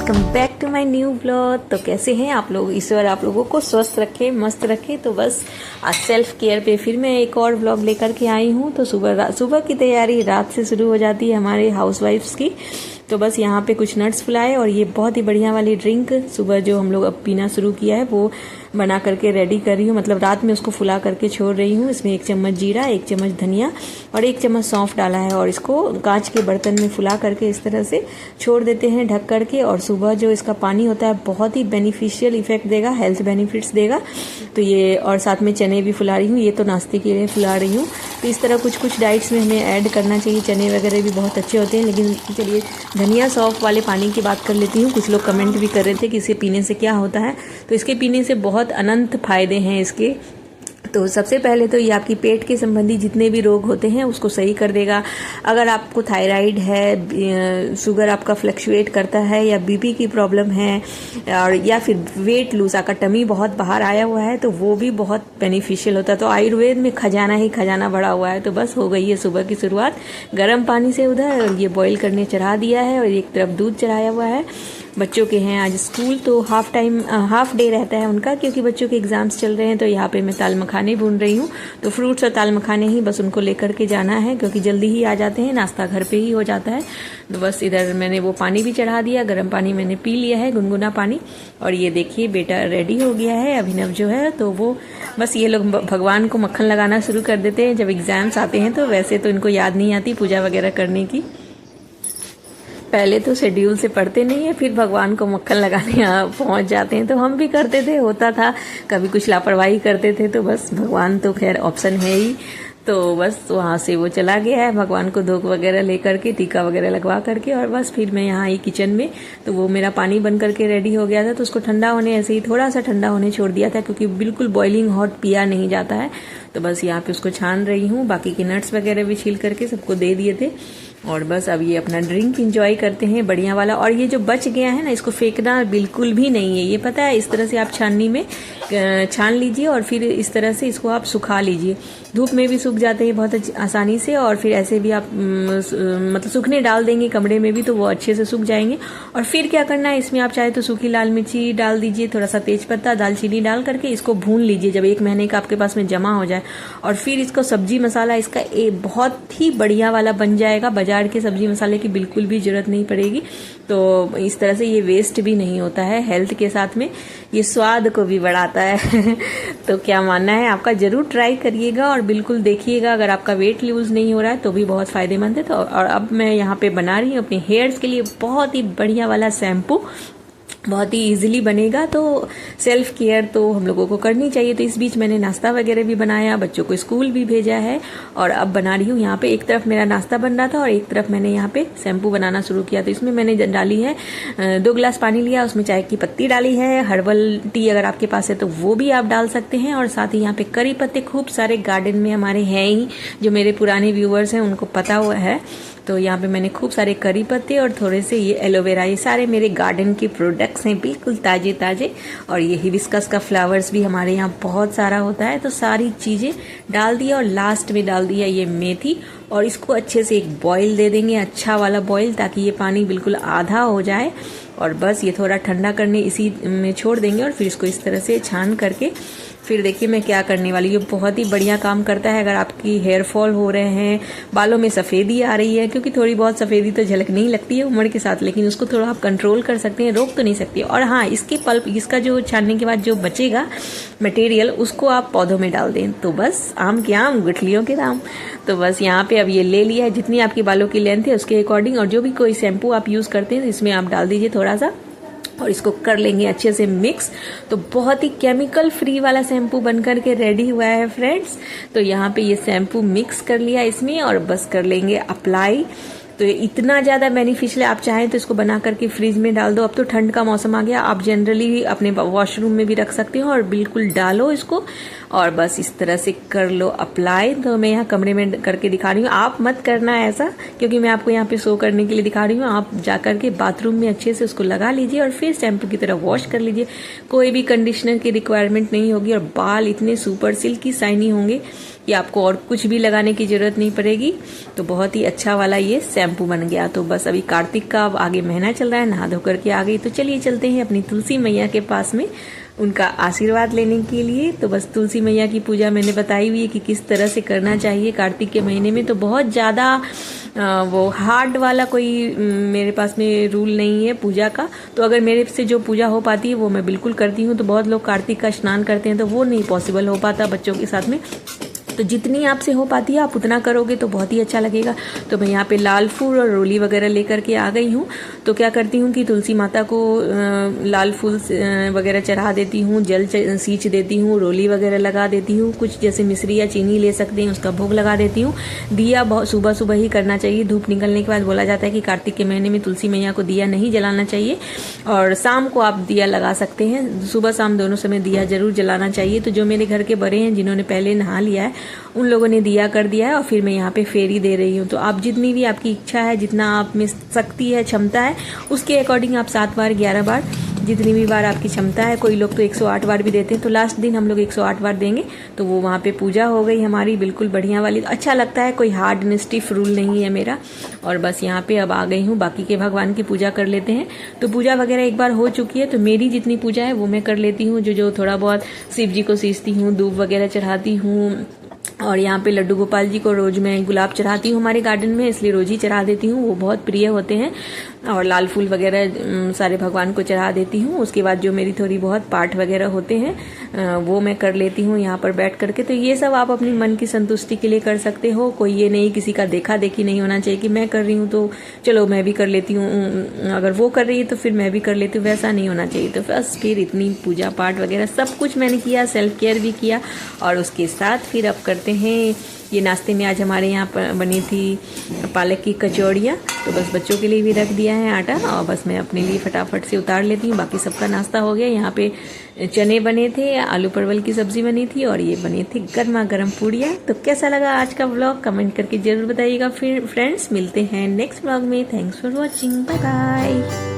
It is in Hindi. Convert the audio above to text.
Welcome back to my new blog. तो कैसे हैं आप लोग? ईश्वर आप लोगों को स्वस्थ रखे, मस्त रखे। तो बस आज सेल्फ केयर पे फिर मैं एक और ब्लॉग लेकर के आई हूँ। तो सुबह की तैयारी रात से शुरू हो जाती है हमारे हाउसवाइफ्स की। तो बस यहाँ पे कुछ नट्स फुलाए और ये बहुत ही बढ़िया वाली ड्रिंक सुबह जो हम लोग अब पीना शुरू किया है वो बना करके रेडी कर रही हूँ। मतलब रात में उसको फुला करके छोड़ रही हूँ। इसमें 1 चम्मच जीरा, 1 चम्मच धनिया और 1 चम्मच सौंफ डाला है और इसको कांच के बर्तन में फुला करके इस तरह से छोड़ देते हैं ढक करके। और सुबह जो इसका पानी होता है बहुत ही बेनिफिशियल इफेक्ट देगा, हेल्थ बेनिफिट्स देगा। तो ये और साथ में चने भी फुला रही हूँ, ये तो नाश्ते के लिए फुला रही हूँ। तो इस तरह कुछ डाइट्स में हमें ऐड करना चाहिए। चने वगैरह भी बहुत अच्छे होते हैं। लेकिन चलिए धनिया सौंफ वाले पानी की बात कर लेती हूँ। कुछ लोग कमेंट भी कर रहे थे कि इसे पीने से क्या होता है। तो इसके पीने से बहुत अनंत फायदे हैं इसके। तो सबसे पहले तो ये आपकी पेट के संबंधी जितने भी रोग होते हैं उसको सही कर देगा। अगर आपको थायराइड है, शुगर आपका फ्लक्चुएट करता है, या बीपी की प्रॉब्लम है, और या फिर वेट लूज, आपका टमी बहुत बाहर आया हुआ है, तो वो भी बहुत बेनिफिशियल होता है। तो आयुर्वेद में खजाना ही खजाना भरा हुआ है। तो बस हो गई है सुबह की शुरुआत गर्म पानी से। उधर ये बॉईल करने चढ़ा दिया है और एक तरफ दूध चढ़ाया हुआ है। बच्चों के हैं आज स्कूल, तो हाफ डे रहता है उनका, क्योंकि बच्चों के एग्जाम्स चल रहे हैं। तो यहाँ पे मैं ताल मखाने भून रही हूँ। तो फ्रूट्स और ताल मखाने ही बस उनको लेकर के जाना है, क्योंकि जल्दी ही आ जाते हैं, नाश्ता घर पे ही हो जाता है। तो बस इधर मैंने वो पानी भी चढ़ा दिया, गर्म पानी मैंने पी लिया है, गुनगुना पानी। और ये देखिए बेटा रेडी हो गया है अभिनव जो है। तो वो बस ये लोग भगवान को मक्खन लगाना शुरू कर देते हैं जब एग्जाम्स आते हैं। तो वैसे तो इनको याद नहीं आती पूजा वगैरह करने की। पहले तो शेड्यूल से पढ़ते नहीं है, फिर भगवान को मक्खन लगाने पहुंच जाते हैं। तो हम भी करते थे, होता था कभी कुछ लापरवाही करते थे। तो बस भगवान तो खैर ऑप्शन है ही। तो बस वहाँ से वो चला गया है, भगवान को धोख वगैरह लेकर के, टीका वगैरह लगवा करके। और बस फिर मैं यहाँ आई किचन में। तो वो मेरा पानी बन करके रेडी हो गया था। तो उसको ठंडा होने, ऐसे ही थोड़ा सा ठंडा होने छोड़ दिया था, क्योंकि बिल्कुल बॉइलिंग हॉट पिया नहीं जाता है। तो बस यहाँ पे उसको छान रही हूँ। बाकी के नट्स वगैरह भी छील करके सबको दे दिए थे। और बस अब ये अपना ड्रिंक एंजॉय करते हैं बढ़िया वाला। और ये जो बच गया है ना, इसको फेंकना बिल्कुल भी नहीं है, ये पता है। इस तरह से आप छाननी में छान लीजिए और फिर इस तरह से इसको आप सुखा लीजिए। धूप में भी सूख जाते हैं बहुत आसानी से। और फिर ऐसे भी आप मतलब सूखने डाल देंगे कमरे में भी, तो वो अच्छे से सूख जाएंगे। और फिर क्या करना है, इसमें आप चाहे तो सूखी लाल मिर्ची डाल दीजिए, थोड़ा सा तेज पत्ता, दालचीनी डाल करके इसको भून लीजिए जब 1 महीने का आपके पास में जमा हो जाए। और फिर इसको सब्जी मसाला इसका बहुत ही बढ़िया वाला बन जाएगा। बाजार के सब्जी मसाले की बिल्कुल भी जरूरत नहीं पड़ेगी। तो इस तरह से ये वेस्ट भी नहीं होता है, हेल्थ के साथ में ये स्वाद को भी बढ़ाता है। तो क्या मानना है आपका, जरूर ट्राई करिएगा और बिल्कुल देखिएगा। अगर आपका वेट लूज नहीं हो रहा है तो भी बहुत फायदेमंद है। तो और अब मैं यहाँ पे बना रही हूँ अपने हेयर्स के लिए बहुत ही बढ़िया वाला शैम्पू। बहुत ही इजीली बनेगा। तो सेल्फ केयर तो हम लोगों को करनी चाहिए। तो इस बीच मैंने नाश्ता वगैरह भी बनाया, बच्चों को स्कूल भी भेजा है। और अब बना रही हूँ यहाँ पे, एक तरफ मेरा नाश्ता बन रहा था और एक तरफ मैंने यहाँ पे शैम्पू बनाना शुरू किया। तो इसमें मैंने डाली है 2 गिलास पानी लिया, उसमें चाय की पत्ती डाली है, हर्बल टी अगर आपके पास है तो वो भी आप डाल सकते हैं। और साथ ही यहाँ पे करी पत्ते खूब सारे गार्डन में हमारे हैं ही, जो मेरे पुराने व्यूअर्स हैं उनको पता हुआ है। तो यहाँ पे मैंने खूब सारे करी पत्ते और थोड़े से ये एलोवेरा, ये सारे मेरे गार्डन के प्रोडक्ट्स हैं, बिल्कुल ताजे ताजे। और ये हिबिस्कस का फ्लावर्स भी हमारे यहाँ बहुत सारा होता है। तो सारी चीजें डाल दिया और लास्ट में डाल दिया ये मेथी। और इसको अच्छे से एक बॉईल दे देंगे, अच्छा वाला बॉईल, ताकि ये पानी बिल्कुल आधा हो जाए। और बस ये थोड़ा ठंडा करने इसी में छोड़ देंगे। और फिर इसको इस तरह से छान करके फिर देखिए मैं क्या करने वाली हूँ। बहुत ही बढ़िया काम करता है अगर आपकी हेयर फॉल हो रहे हैं, बालों में सफ़ेदी आ रही है, क्योंकि थोड़ी बहुत सफ़ेदी तो झलकने ही लगती है उम्र के साथ, लेकिन उसको थोड़ा आप कंट्रोल कर सकते हैं, रोक तो नहीं सकते। और हाँ, इसके पल्प, इसका जो छानने के बाद जो बचेगा मटेरियल, उसको आप पौधों में डाल दें। तो बस आम के आम, गुठलियों के दाम। तो बस यहाँ पे अब ये ले लिया है, जितनी आपकी बालों की लेंथ है उसके अकॉर्डिंग। और जो भी कोई शैम्पू आप यूज़ करते हैं इसमें आप डाल दीजिए थोड़ा सा, और इसको कर लेंगे अच्छे से मिक्स। तो बहुत ही केमिकल फ्री वाला शैम्पू बनकर के रेडी हुआ है फ्रेंड्स। तो यहाँ पे ये शैम्पू मिक्स कर लिया इसमें और बस कर लेंगे अप्लाई। तो ये इतना ज़्यादा बेनिफिशियल है, आप चाहें तो इसको बना करके फ्रिज में डाल दो। अब तो ठंड का मौसम आ गया, आप जनरली अपने वॉशरूम में भी रख सकते हो और बिल्कुल डालो इसको और बस इस तरह से कर लो अप्लाई। तो मैं यहाँ कमरे में करके दिखा रही हूँ, आप मत करना ऐसा, क्योंकि मैं आपको यहाँ पे शो करने के लिए दिखा रही हूँ। आप जा करके बाथरूम में अच्छे से उसको लगा लीजिए और फिर शैम्पू की तरह वॉश कर लीजिए। कोई भी कंडीशनर की रिक्वायरमेंट नहीं होगी और बाल इतने सुपर सिल्की शाइनी होंगे कि आपको और कुछ भी लगाने की जरूरत नहीं पड़ेगी। तो बहुत ही अच्छा वाला ये शैम्पू शैम्पू बन गया। तो बस अभी कार्तिक का आगे महीना चल रहा है, नहा धो करके आ गई। तो चलिए चलते हैं अपनी तुलसी मैया के पास में उनका आशीर्वाद लेने के लिए। तो बस तुलसी मैया की पूजा मैंने बताई हुई है कि किस तरह से करना चाहिए कार्तिक के महीने में। तो बहुत ज़्यादा वो हार्ड वाला कोई मेरे पास में रूल नहीं है पूजा का। तो अगर मेरे से जो पूजा हो पाती है वो मैं बिल्कुल करती हूँ। तो बहुत लोग कार्तिक का स्नान करते हैं तो वो नहीं पॉसिबल हो पाता बच्चों के साथ में। तो जितनी आपसे हो पाती है आप उतना करोगे तो बहुत ही अच्छा लगेगा। तो मैं यहाँ पे लाल फूल और रोली वगैरह लेकर के आ गई हूँ। तो क्या करती हूँ कि तुलसी माता को लाल फूल वगैरह चढ़ा देती हूँ, जल सींच देती हूँ, रोली वगैरह लगा देती हूँ, कुछ जैसे मिश्री या चीनी ले सकते हैं उसका भोग लगा देती हूँ। दिया बहुत सुबह सुबह ही करना चाहिए, धूप निकलने के बाद। बोला जाता है कि कार्तिक के महीने में तुलसी मैया को दिया नहीं जलाना चाहिए, और शाम को आप दिया लगा सकते हैं। सुबह शाम दोनों समय दिया जरूर जलाना चाहिए। तो जो मेरे घर के बड़े हैं जिन्होंने पहले नहा लिया है उन लोगों ने दिया कर दिया है, और फिर मैं यहाँ पे फेरी दे रही हूँ। तो आप जितनी भी आपकी इच्छा है, जितना आप में शक्ति है, क्षमता है, उसके अकॉर्डिंग आप 7 बार 11 बार जितनी भी बार आपकी क्षमता है। कोई लोग तो 108 बार भी देते हैं। तो लास्ट दिन हम लोग 108 बार देंगे। तो वो वहाँ पे पूजा हो गई हमारी बिल्कुल बढ़िया वाली। अच्छा लगता है, कोई हार्ड एंड स्टिफ रूल नहीं है मेरा। और बस यहाँ पे अब आ गई हूँ, बाकी के भगवान की पूजा कर लेते हैं। तो पूजा वगैरह एक बार हो चुकी है। तो मेरी जितनी पूजा है वो मैं कर लेती हूँ। जो थोड़ा बहुत शिव जी को सींचती हूँ, धूप वगैरह चढ़ाती हूँ। और यहाँ पे लड्डू गोपाल जी को रोज मैं गुलाब चढ़ाती हूँ हमारे गार्डन में, इसलिए रोज ही चढ़ा देती हूँ, वो बहुत प्रिय होते हैं। और लाल फूल वगैरह सारे भगवान को चढ़ा देती हूँ। उसके बाद जो मेरी थोड़ी बहुत पाठ वगैरह होते हैं वो मैं कर लेती हूँ यहाँ पर बैठ करके। तो ये सब आप अपनी मन की संतुष्टि के लिए कर सकते हो। कोई ये नहीं, किसी का देखा देखी नहीं होना चाहिए कि मैं कर रही हूँ तो चलो मैं भी कर लेती हूँ, अगर वो कर रही है तो फिर मैं भी कर लेती हूँ, वैसा नहीं होना चाहिए। तो बस फिर इतनी पूजा पाठ वगैरह सब कुछ मैंने किया, सेल्फ केयर भी किया। और उसके साथ फिर अब करते हैं ये नाश्ते में। आज हमारे यहाँ पर बनी थी पालक की कचौड़ियाँ। तो बस बच्चों के लिए भी रख दिया है आटा, और बस मैं अपने लिए फटाफट से उतार लेती हूँ। बाकी सबका नाश्ता हो गया। यहाँ पे चने बने थे, आलू परवल की सब्जी बनी थी, और ये बने थे गर्मा गर्म पूड़ियाँ। तो कैसा लगा आज का व्लॉग कमेंट करके जरूर बताइएगा। फिर फ्रेंड्स मिलते हैं नेक्स्ट व्लॉग में। Thanks for watching, bye bye.